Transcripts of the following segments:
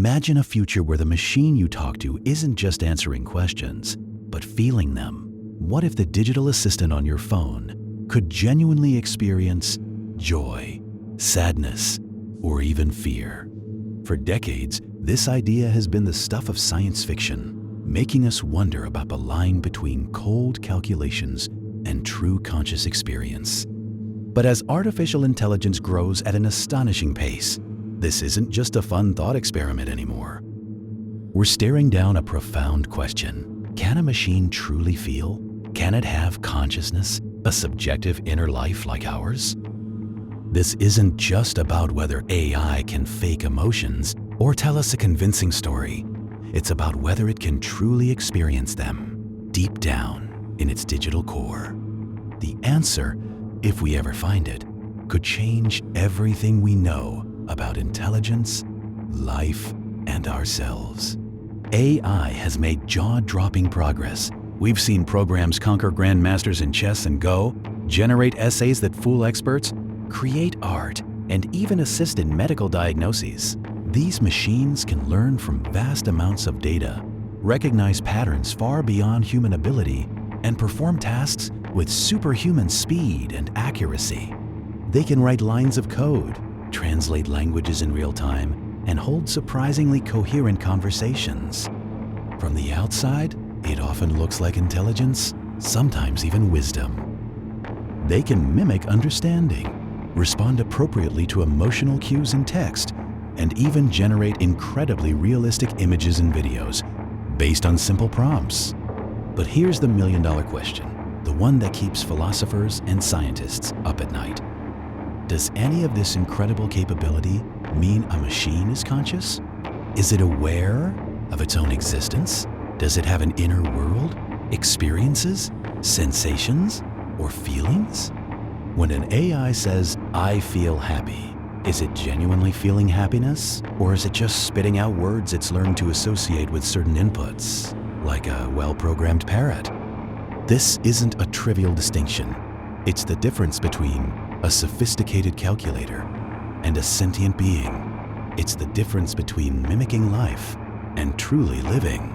Imagine a future where the machine you talk to isn't just answering questions, but feeling them. What if the digital assistant on your phone could genuinely experience joy, sadness, or even fear? For decades, this idea has been the stuff of science fiction, making us wonder about the line between cold calculations and true conscious experience. But as artificial intelligence grows at an astonishing pace, this isn't just a fun thought experiment anymore. We're staring down a profound question. Can a machine truly feel? Can it have consciousness, a subjective inner life like ours? This isn't just about whether AI can fake emotions or tell us a convincing story. It's about whether it can truly experience them, deep down in its digital core. The answer, if we ever find it, could change everything we know about intelligence, life, and ourselves. AI has made jaw-dropping progress. We've seen programs conquer grandmasters in chess and Go, generate essays that fool experts, create art, and even assist in medical diagnoses. These machines can learn from vast amounts of data, recognize patterns far beyond human ability, and perform tasks with superhuman speed and accuracy. They can write lines of code, translate languages in real time, and hold surprisingly coherent conversations. From the outside, it often looks like intelligence, sometimes even wisdom. They can mimic understanding, respond appropriately to emotional cues in text, and even generate incredibly realistic images and videos based on simple prompts. But here's the million-dollar question, the one that keeps philosophers and scientists up at night. Does any of this incredible capability mean a machine is conscious? Is it aware of its own existence? Does it have an inner world, experiences, sensations, or feelings? When an AI says, "I feel happy," is it genuinely feeling happiness, or is it just spitting out words it's learned to associate with certain inputs, like a well-programmed parrot? This isn't a trivial distinction. It's the difference between a sophisticated calculator and a sentient being. It's the difference between mimicking life and truly living.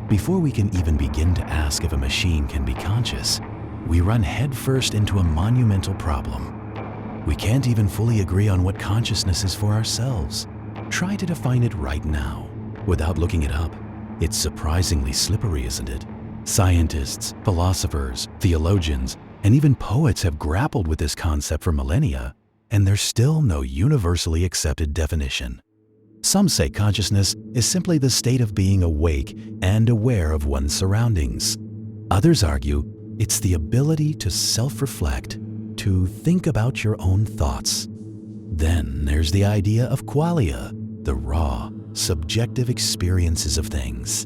Before we can even begin to ask if a machine can be conscious, we run headfirst into a monumental problem. We can't even fully agree on what consciousness is for ourselves. Try to define it right now, without looking it up. It's surprisingly slippery, isn't it? Scientists, philosophers, theologians, and even poets have grappled with this concept for millennia, and there's still no universally accepted definition. Some say consciousness is simply the state of being awake and aware of one's surroundings. Others argue it's the ability to self-reflect, to think about your own thoughts. Then there's the idea of qualia, the raw, subjective experiences of things.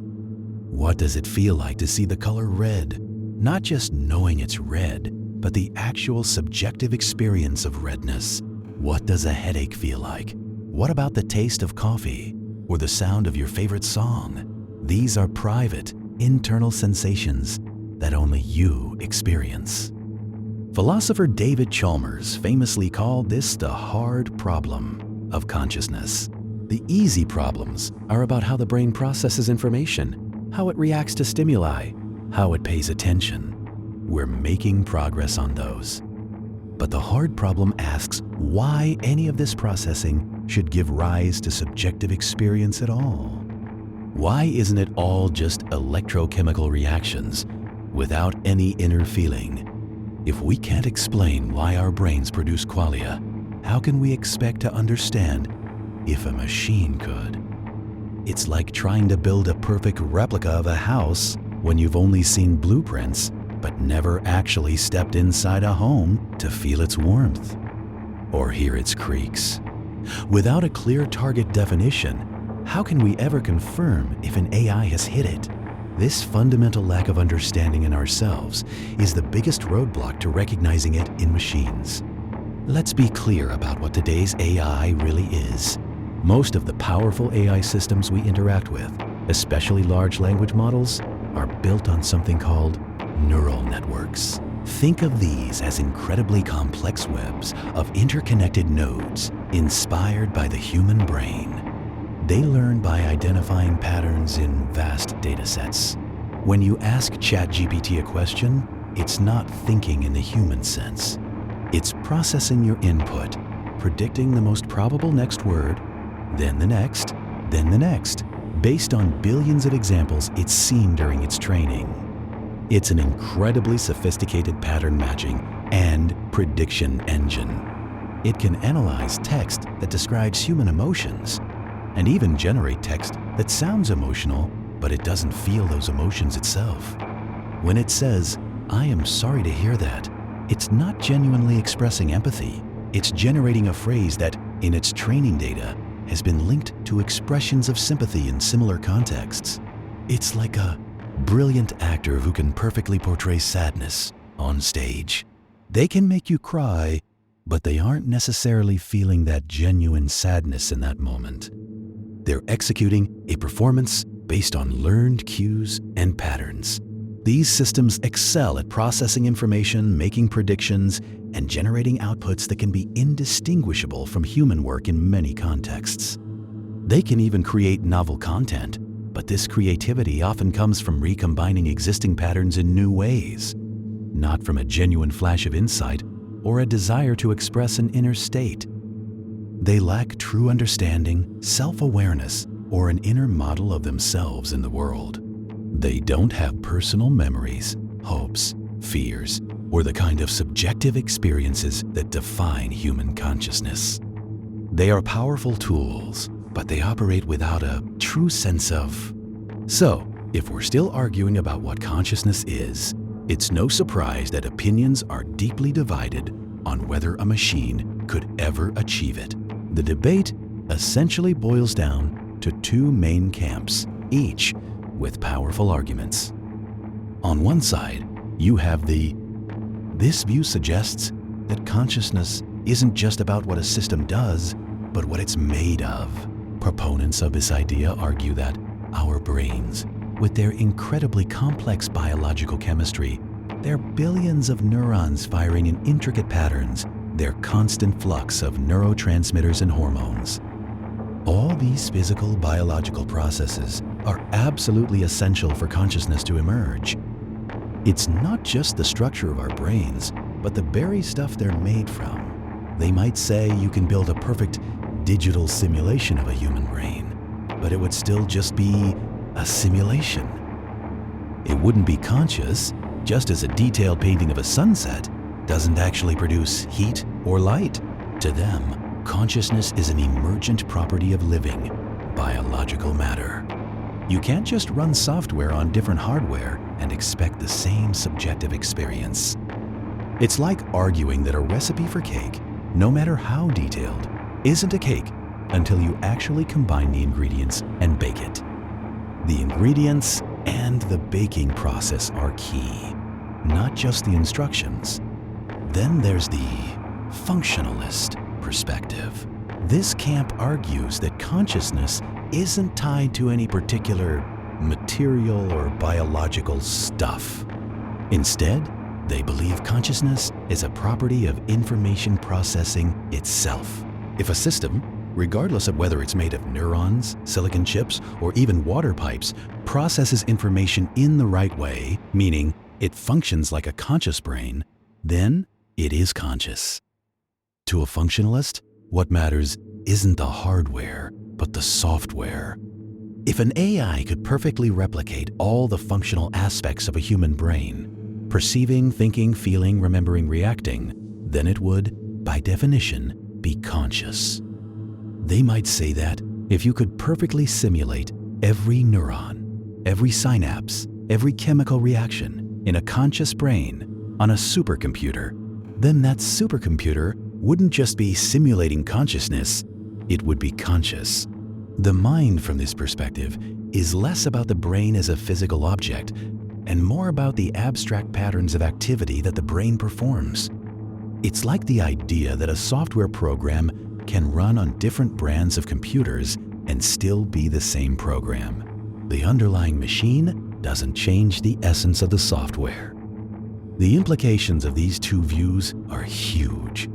What does it feel like to see the color red? Not just knowing it's red, but the actual subjective experience of redness. What does a headache feel like? What about the taste of coffee or the sound of your favorite song? These are private, internal sensations that only you experience. Philosopher David Chalmers famously called this the hard problem of consciousness. The easy problems are about how the brain processes information, how it reacts to stimuli, how it pays attention. We're making progress on those. But the hard problem asks why any of this processing should give rise to subjective experience at all. Why isn't it all just electrochemical reactions without any inner feeling? If we can't explain why our brains produce qualia, how can we expect to understand if a machine could? It's like trying to build a perfect replica of a house when you've only seen blueprints but never actually stepped inside a home to feel its warmth or hear its creaks. Without a clear target definition, how can we ever confirm if an AI has hit it? This fundamental lack of understanding in ourselves is the biggest roadblock to recognizing it in machines. Let's be clear about what today's AI really is. Most of the powerful AI systems we interact with, especially large language models, are built on something called neural networks. Think of these as incredibly complex webs of interconnected nodes inspired by the human brain. They learn by identifying patterns in vast datasets. When you ask ChatGPT a question, it's not thinking in the human sense. It's processing your input, predicting the most probable next word, then the next, then the next, based on billions of examples it's seen during its training. It's an incredibly sophisticated pattern matching and prediction engine. It can analyze text that describes human emotions and even generate text that sounds emotional, but it doesn't feel those emotions itself. When it says, "I am sorry to hear that," it's not genuinely expressing empathy. It's generating a phrase that, in its training data, has been linked to expressions of sympathy in similar contexts. It's like a brilliant actor who can perfectly portray sadness on stage. They can make you cry, but they aren't necessarily feeling that genuine sadness in that moment. They're executing a performance based on learned cues and patterns. These systems excel at processing information, making predictions, and generating outputs that can be indistinguishable from human work in many contexts. They can even create novel content, but this creativity often comes from recombining existing patterns in new ways, not from a genuine flash of insight or a desire to express an inner state. They lack true understanding, self-awareness, or an inner model of themselves in the world. They don't have personal memories, hopes, fears, or the kind of subjective experiences that define human consciousness. They are powerful tools, but they operate without a true sense of. So, if we're still arguing about what consciousness is, it's no surprise that opinions are deeply divided on whether a machine could ever achieve it. The debate essentially boils down to two main camps, each with powerful arguments. On one side, you have this view suggests that consciousness isn't just about what a system does, but what it's made of. Proponents of this idea argue that our brains, with their incredibly complex biological chemistry, their billions of neurons firing in intricate patterns, their constant flux of neurotransmitters and hormones. All these physical, biological processes are absolutely essential for consciousness to emerge. It's not just the structure of our brains, but the very stuff they're made from. They might say you can build a perfect digital simulation of a human brain, but it would still just be a simulation. It wouldn't be conscious, just as a detailed painting of a sunset doesn't actually produce heat or light. To them, consciousness is an emergent property of living, biological matter. You can't just run software on different hardware and expect the same subjective experience. It's like arguing that a recipe for cake, no matter how detailed, isn't a cake until you actually combine the ingredients and bake it. The ingredients and the baking process are key, not just the instructions. Then there's the functionalist perspective. This camp argues that consciousness isn't tied to any particular material or biological stuff. Instead, they believe consciousness is a property of information processing itself. If a system, regardless of whether it's made of neurons, silicon chips, or even water pipes, processes information in the right way, meaning it functions like a conscious brain, then it is conscious. To a functionalist, what matters isn't the hardware, but the software. If an AI could perfectly replicate all the functional aspects of a human brain, perceiving, thinking, feeling, remembering, reacting, then it would, by definition, be conscious. They might say that if you could perfectly simulate every neuron, every synapse, every chemical reaction in a conscious brain on a supercomputer, then that supercomputer wouldn't just be simulating consciousness, it would be conscious. The mind, from this perspective, is less about the brain as a physical object and more about the abstract patterns of activity that the brain performs. It's like the idea that a software program can run on different brands of computers and still be the same program. The underlying machine doesn't change the essence of the software. The implications of these two views are huge.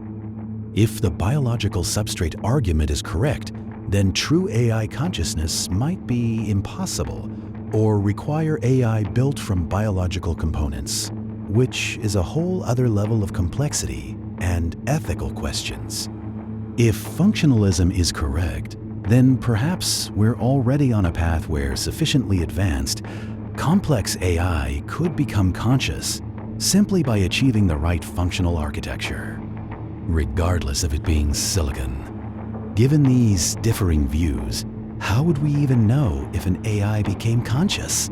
If the biological substrate argument is correct, then true AI consciousness might be impossible or require AI built from biological components, which is a whole other level of complexity and ethical questions. If functionalism is correct, then perhaps we're already on a path where sufficiently advanced, complex AI could become conscious simply by achieving the right functional architecture, regardless of it being silicon. Given these differing views, how would we even know if an AI became conscious?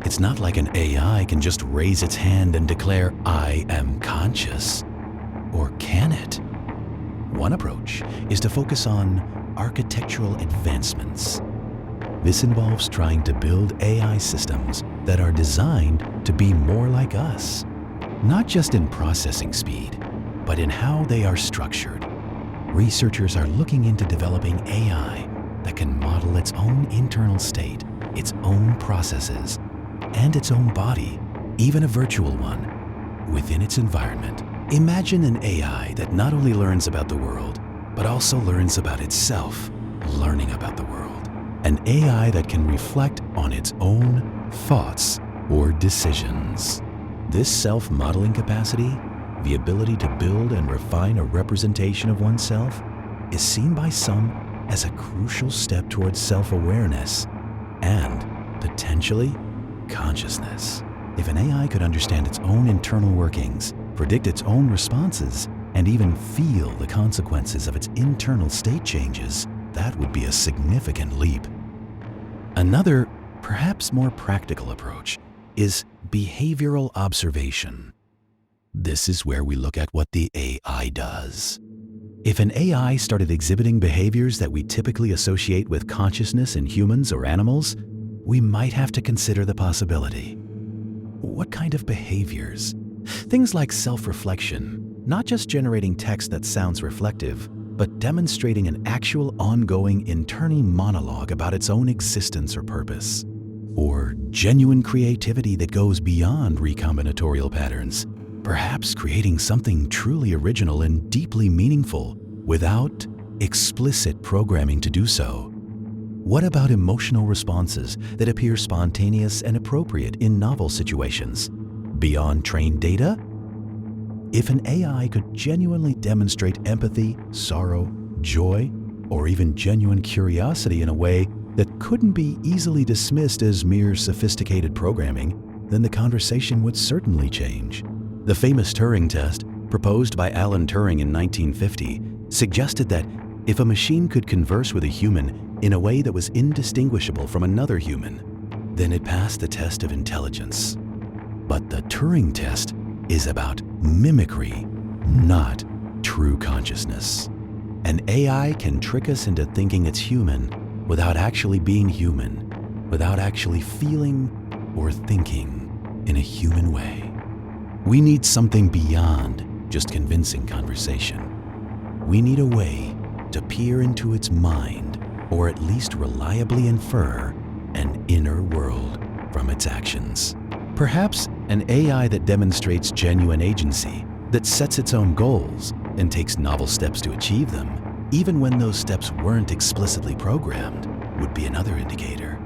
It's not like an AI can just raise its hand and declare, "I am conscious." Or can it? One approach is to focus on architectural advancements. This involves trying to build AI systems that are designed to be more like us, not just in processing speed, but in how they are structured. Researchers are looking into developing AI that can model its own internal state, its own processes, and its own body, even a virtual one, within its environment. Imagine an AI that not only learns about the world, but also learns about itself, learning about the world. An AI that can reflect on its own thoughts or decisions. This self-modeling capacity, the ability to build and refine a representation of oneself, is seen by some as a crucial step towards self-awareness and, potentially, consciousness. If an AI could understand its own internal workings, predict its own responses, and even feel the consequences of its internal state changes, that would be a significant leap. Another, perhaps more practical approach is behavioral observation. This is where we look at what the AI does. If an AI started exhibiting behaviors that we typically associate with consciousness in humans or animals, we might have to consider the possibility. What kind of behaviors? Things like self-reflection, not just generating text that sounds reflective, but demonstrating an actual ongoing internal monologue about its own existence or purpose. Or genuine creativity that goes beyond recombinatorial patterns, perhaps creating something truly original and deeply meaningful without explicit programming to do so. What about emotional responses that appear spontaneous and appropriate in novel situations? Beyond trained data? If an AI could genuinely demonstrate empathy, sorrow, joy, or even genuine curiosity in a way that couldn't be easily dismissed as mere sophisticated programming, then the conversation would certainly change. The famous Turing test, proposed by Alan Turing in 1950, suggested that if a machine could converse with a human in a way that was indistinguishable from another human, then it passed the test of intelligence. But the Turing test is about mimicry, not true consciousness. An AI can trick us into thinking it's human without actually being human, without actually feeling or thinking in a human way. We need something beyond just convincing conversation. We need a way to peer into its mind, or at least reliably infer an inner world from its actions. Perhaps an AI that demonstrates genuine agency, that sets its own goals and takes novel steps to achieve them, even when those steps weren't explicitly programmed, would be another indicator.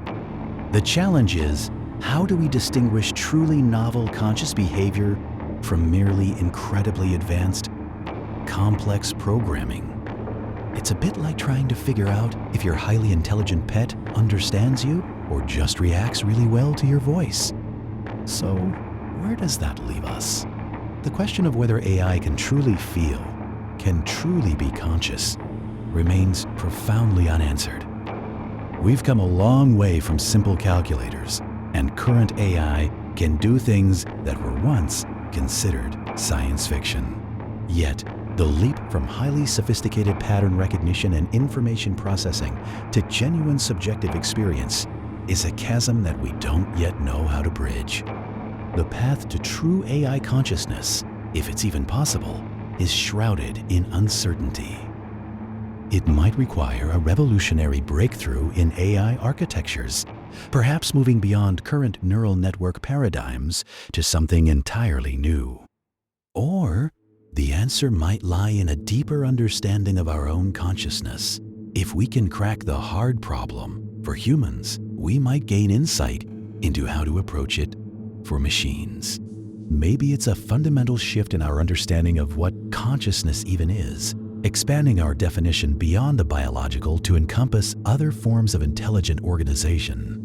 The challenge is, how do we distinguish truly novel conscious behavior from merely incredibly advanced, complex programming? It's a bit like trying to figure out if your highly intelligent pet understands you or just reacts really well to your voice. So, where does that leave us? The question of whether AI can truly feel, can truly be conscious, remains profoundly unanswered. We've come a long way from simple calculators, and current AI can do things that were once considered science fiction. Yet, the leap from highly sophisticated pattern recognition and information processing to genuine subjective experience is a chasm that we don't yet know how to bridge. The path to true AI consciousness, if it's even possible, is shrouded in uncertainty. It might require a revolutionary breakthrough in AI architectures, perhaps moving beyond current neural network paradigms to something entirely new. Or the answer might lie in a deeper understanding of our own consciousness, If we can crack the hard problem for humans, we might gain insight into how to approach it for machines. Maybe it's a fundamental shift in our understanding of what consciousness even is, expanding our definition beyond the biological to encompass other forms of intelligent organization.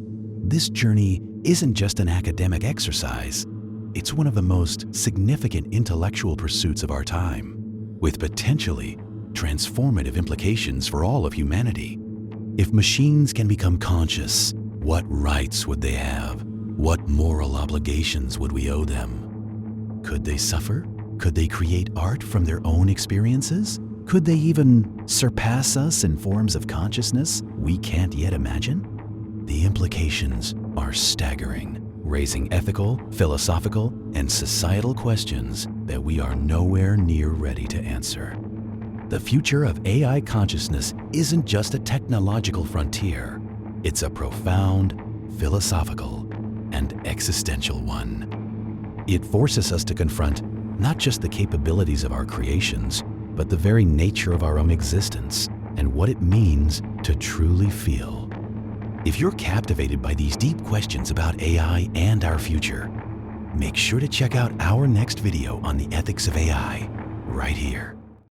This journey isn't just an academic exercise, it's one of the most significant intellectual pursuits of our time, with potentially transformative implications for all of humanity. If machines can become conscious, what rights would they have? What moral obligations would we owe them? Could they suffer? Could they create art from their own experiences? Could they even surpass us in forms of consciousness we can't yet imagine? The implications are staggering, raising ethical, philosophical, and societal questions that we are nowhere near ready to answer. The future of AI consciousness isn't just a technological frontier, it's a profound, philosophical, and existential one. It forces us to confront not just the capabilities of our creations, but the very nature of our own existence and what it means to truly feel. If you're captivated by these deep questions about AI and our future, make sure to check out our next video on the ethics of AI right here.